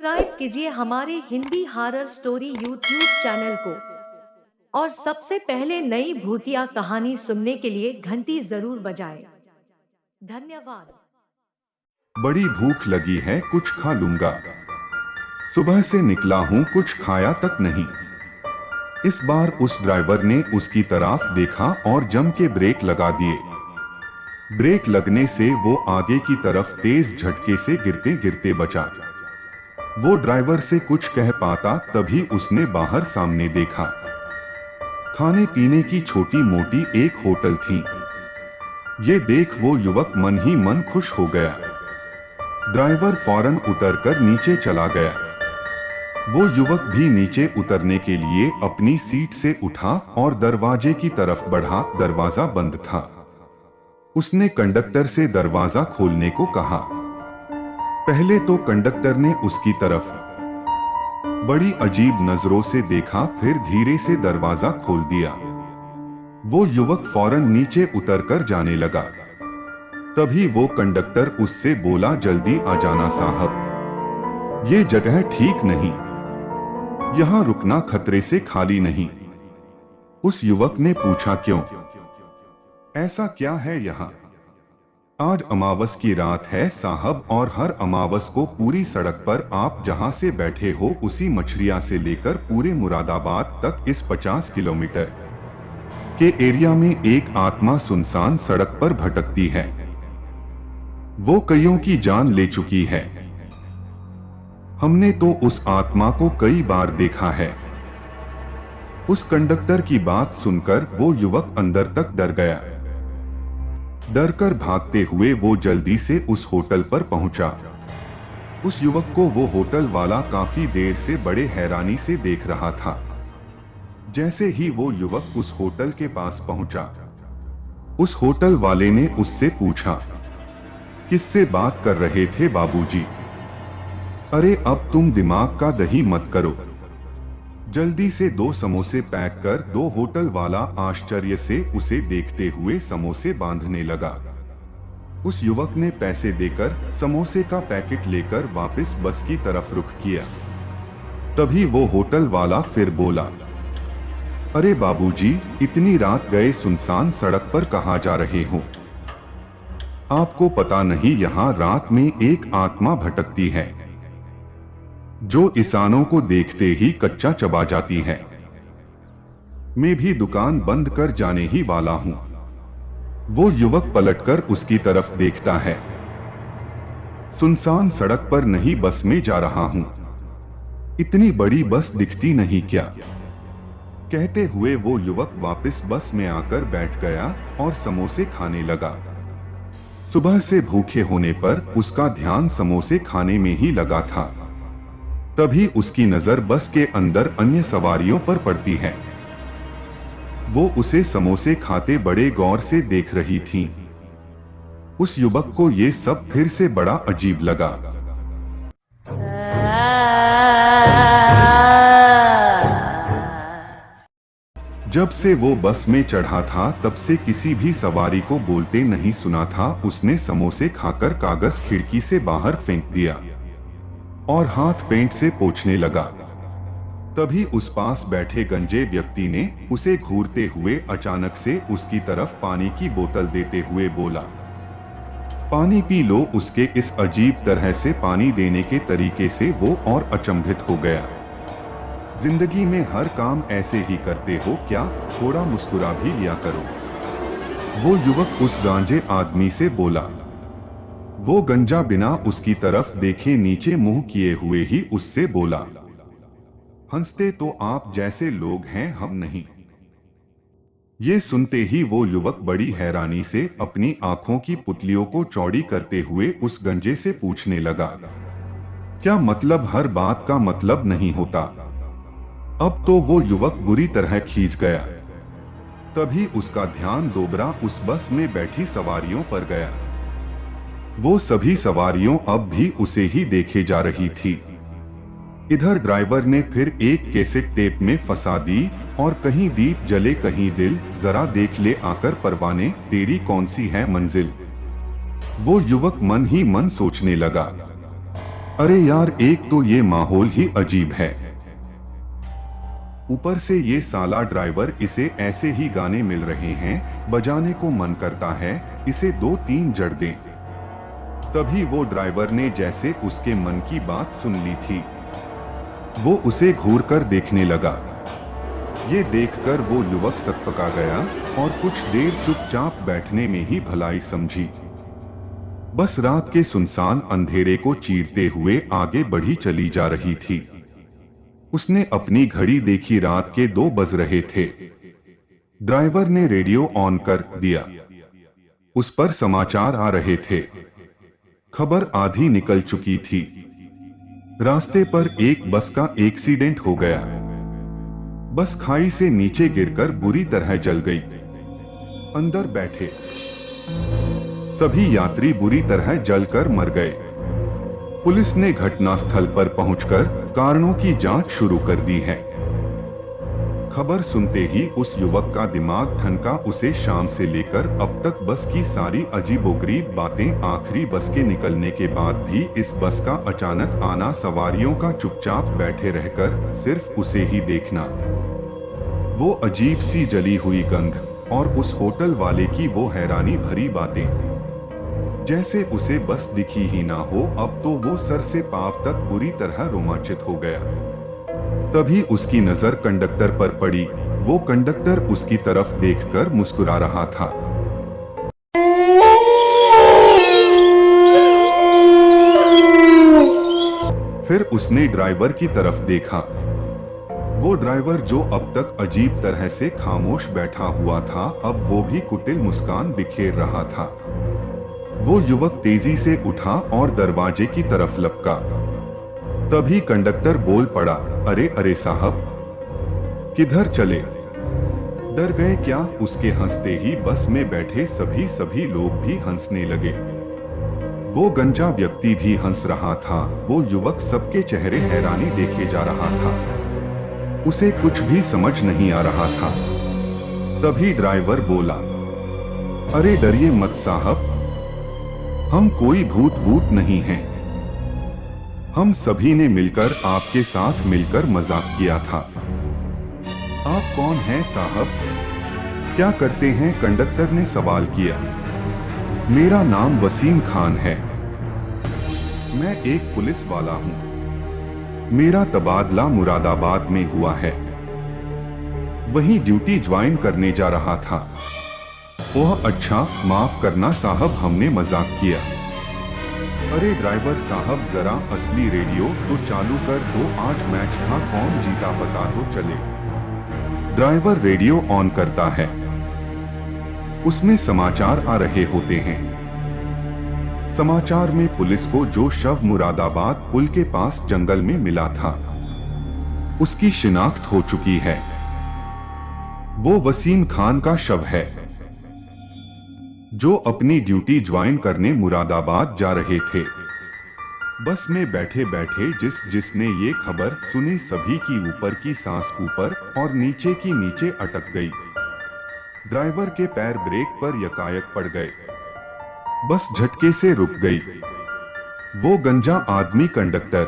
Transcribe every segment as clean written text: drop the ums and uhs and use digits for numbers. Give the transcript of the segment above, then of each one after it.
Subscribe कीजिए हमारे Hindi horror story YouTube channel को और सबसे पहले नई भूतिया कहानी सुनने के लिए घंटी जरूर बजाएं। धन्यवाद। बड़ी भूख लगी है, कुछ खा लूंगा। सुबह से निकला हूं, कुछ खाया तक नहीं। इस बार उस ड्राइवर ने उसकी तरफ देखा और जम के ब्रेक लगा दिए। ब्रेक लगने से वो आगे की तरफ तेज झटके से गिरते गिरते बचा। वो ड्राइवर से कुछ कह पाता तभी उसने बाहर सामने देखा। खाने पीने की छोटी मोटी एक होटल थी। ये देख वो युवक मन ही मन खुश हो गया। ड्राइवर फौरन उतरकर नीचे चला गया। वो युवक भी नीचे उतरने के लिए अपनी सीट से उठा और दरवाजे की तरफ बढ़ा। दरवाजा बंद था। उसने कंडक्टर से दरवाजा खोलने को कहा। पहले तो कंडक्टर ने उसकी तरफ बड़ी अजीब नजरों से देखा, फिर धीरे से दरवाजा खोल दिया। वो युवक फौरन नीचे उतरकर जाने लगा। तभी वो कंडक्टर उससे बोला, जल्दी आ जाना साहब, ये जगह ठीक नहीं, यहां रुकना खतरे से खाली नहीं। उस युवक ने पूछा, क्यों, ऐसा क्या है यहां? आज अमावस की रात है साहब, और हर अमावस को पूरी सड़क पर आप जहां से बैठे हो उसी मछरिया से लेकर पूरे मुरादाबाद तक इस 50 किलोमीटर के एरिया में एक आत्मा सुनसान सड़क पर भटकती है। वो कईयों की जान ले चुकी है। हमने तो उस आत्मा को कई बार देखा है। उस कंडक्टर की बात सुनकर वो युवक अंदर तक डर गया। डरकर भागते हुए वो जल्दी से उस होटल पर पहुंचा। उस युवक को वो होटल वाला काफी देर से बड़े हैरानी से देख रहा था। जैसे ही वो युवक उस होटल के पास पहुंचा, उस होटल वाले ने उससे पूछा, किससे बात कर रहे थे बाबूजी? अरे अब तुम दिमाग का दही मत करो, जल्दी से 2 समोसे पैक कर दो। होटल वाला आश्चर्य से उसे देखते हुए समोसे बांधने लगा। उस युवक ने पैसे देकर समोसे का पैकेट लेकर वापस बस की तरफ रुख किया। तभी वो होटल वाला फिर बोला, अरे बाबूजी, इतनी रात गए सुनसान सड़क पर कहां जा रहे हो? आपको पता नहीं यहां रात में एक आत्मा भटकती है जो इंसानों को देखते ही कच्चा चबा जाती है। मैं भी दुकान बंद कर जाने ही वाला हूं। वो युवक पलटकर उसकी तरफ देखता है। सुनसान सड़क पर नहीं, बस में जा रहा हूं। इतनी बड़ी बस दिखती नहीं क्या? कहते हुए वो युवक वापस बस में आकर बैठ गया और समोसे खाने लगा। सुबह से भूखे होने पर उसका ध्यान समोसे खाने में ही लगा था। तभी उसकी नजर बस के अंदर अन्य सवारियों पर पड़ती है। वो उसे समोसे खाते बड़े गौर से देख रही थी। उस युवक को ये सब फिर से बड़ा अजीब लगा। जब से वो बस में चढ़ा था तब से किसी भी सवारी को बोलते नहीं सुना था। उसने समोसे खाकर कागज खिड़की से बाहर फेंक दिया और हाथ पेंट से पोंछने लगा। तभी उस पास बैठे गंजे व्यक्ति ने उसे घूरते हुए अचानक से उसकी तरफ पानी की बोतल देते हुए बोला, पानी पी लो। उसके इस अजीब तरह से पानी देने के तरीके से वो और अचंभित हो गया। जिंदगी में हर काम ऐसे ही करते हो क्या? थोड़ा मुस्कुरा भी लिया करो। वो युवक उस गांजे आदमी से बोला। वो गंजा बिना उसकी तरफ देखे नीचे मुंह किए हुए ही उससे बोला, हंसते तो आप जैसे लोग हैं, हम नहीं। ये सुनते ही वो युवक बड़ी हैरानी से अपनी आंखों की पुतलियों को चौड़ी करते हुए उस गंजे से पूछने लगा, क्या मतलब? हर बात का मतलब नहीं होता। अब तो वो युवक बुरी तरह खींच गया। तभी उसका ध्यान दोबारा उस बस में बैठी सवारियों पर गया। वो सभी सवारियों अब भी उसे ही देखे जा रही थी। इधर ड्राइवर ने फिर एक कैसेट टेप में फंसा दी और कहीं दीप जले कहीं दिल, जरा देख ले आकर परवाने, तेरी कौन सी है मंजिल। वो युवक मन ही मन सोचने लगा, अरे यार, एक तो ये माहौल ही अजीब है, ऊपर से ये साला ड्राइवर, इसे ऐसे ही गाने मिल रहे हैं, बजाने को मन करता है, इसे 2-3 जड़ दें। तभी वो ड्राइवर ने जैसे उसके मन की बात सुन ली थी, वो उसे घूर कर देखने लगा। ये देखकर वो युवक सकपका गया और कुछ देर चुपचाप बैठने में ही भलाई समझी। बस रात के सुनसान अंधेरे को चीरते हुए आगे बढ़ी चली जा रही थी। उसने अपनी घड़ी देखी, रात के 2 बज रहे थे। ड्राइवर ने रेडियो ऑन कर दिया। उस पर समाचार आ रहे थे। खबर आधी निकल चुकी थी। रास्ते पर एक बस का एक्सीडेंट हो गया। बस खाई से नीचे गिरकर बुरी तरह जल गई। अंदर बैठे सभी यात्री बुरी तरह जलकर मर गए। पुलिस ने घटनास्थल पर पहुंचकर कारणों की जांच शुरू कर दी है। खबर सुनते ही उस युवक का दिमाग ठनका। उसे शाम से लेकर अब तक बस की सारी अजीबोगरीब बातें, आखिरी बस के निकलने के बाद भी इस बस का अचानक आना, सवारियों का चुपचाप बैठे रहकर सिर्फ उसे ही देखना, वो अजीब सी जली हुई गंध और उस होटल वाले की वो हैरानी भरी बातें, जैसे उसे बस दिखी ही ना हो। अब तो वो सर से पांव तक बुरी तरह रोमांचित हो गया। तभी उसकी नजर कंडक्टर पर पड़ी। वो कंडक्टर उसकी तरफ देखकर मुस्कुरा रहा था। फिर उसने ड्राइवर की तरफ देखा। वो ड्राइवर जो अब तक अजीब तरह से खामोश बैठा हुआ था, अब वो भी कुटिल मुस्कान बिखेर रहा था। वो युवक तेजी से उठा और दरवाजे की तरफ लपका। तभी कंडक्टर बोल पड़ा, अरे अरे साहब, किधर चले, डर गए क्या? उसके हंसते ही बस में बैठे सभी लोग भी हंसने लगे। वो गंजा व्यक्ति भी हंस रहा था। वो युवक सबके चेहरे हैरानी देखे जा रहा था। उसे कुछ भी समझ नहीं आ रहा था। तभी ड्राइवर बोला, अरे डरिए मत साहब, हम कोई भूत नहीं हैं। हम सभी ने मिलकर आपके साथ मिलकर मजाक किया था। आप कौन हैं साहब, क्या करते हैं? कंडक्टर ने सवाल किया। मेरा नाम वसीम खान है, मैं एक पुलिस वाला हूं। मेरा तबादला मुरादाबाद में हुआ है, वहीं ड्यूटी ज्वाइन करने जा रहा था। ओह अच्छा, माफ करना साहब, हमने मजाक किया। अरे ड्राइवर साहब, जरा असली रेडियो तो चालू कर दो, आज मैच था, कौन जीता पता तो चले। ड्राइवर रेडियो ऑन करता है। उसमें समाचार आ रहे होते हैं। समाचार में पुलिस को जो शव मुरादाबाद पुल के पास जंगल में मिला था, उसकी शिनाख्त हो चुकी है। वो वसीम खान का शव है, जो अपनी ड्यूटी ज्वाइन करने मुरादाबाद जा रहे थे। बस में बैठे बैठे जिसने ये खबर सुनी, सभी की ऊपर की सांस ऊपर और नीचे की नीचे अटक गई। ड्राइवर के पैर ब्रेक पर यकायक पड़ गए। बस झटके से रुक गई। वो गंजा आदमी कंडक्टर,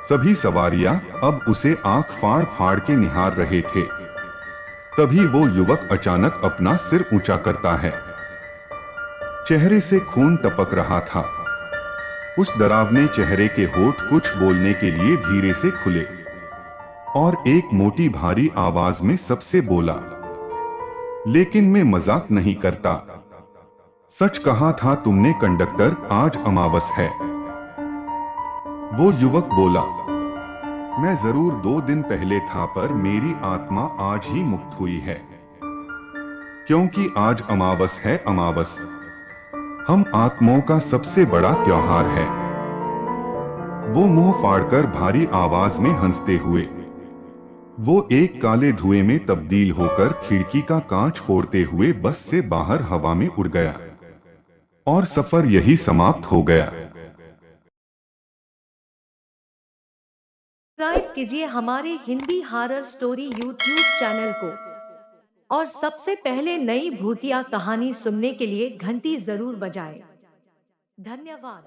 सभी सवारियां अब उसे आंख फाड़ फाड़ के निहार रहे थे। तभी वो युवक अचानक अपना सिर ऊंचा करता है। चेहरे से खून टपक रहा था। उस डरावने चेहरे के होठ कुछ बोलने के लिए धीरे से खुले और एक मोटी भारी आवाज में सबसे बोला, लेकिन मैं मजाक नहीं करता, सच कहा था तुमने कंडक्टर, आज अमावस है। वो युवक बोला, मैं जरूर 2 दिन पहले था, पर मेरी आत्मा आज ही मुक्त हुई है, क्योंकि आज अमावस है। अमावस हम आत्माओं का सबसे बड़ा त्योहार है। वो मुंह फाड़कर भारी आवाज में हंसते हुए वो एक काले धुएं में तब्दील होकर खिड़की का कांच फोड़ते हुए बस से बाहर हवा में उड़ गया और सफर यही समाप्त हो गया। सब्सक्राइब कीजिए हमारे Hindi horror story YouTube channel को और सबसे पहले नई भूतिया कहानी सुनने के लिए घंटी जरूर बजाएं। धन्यवाद।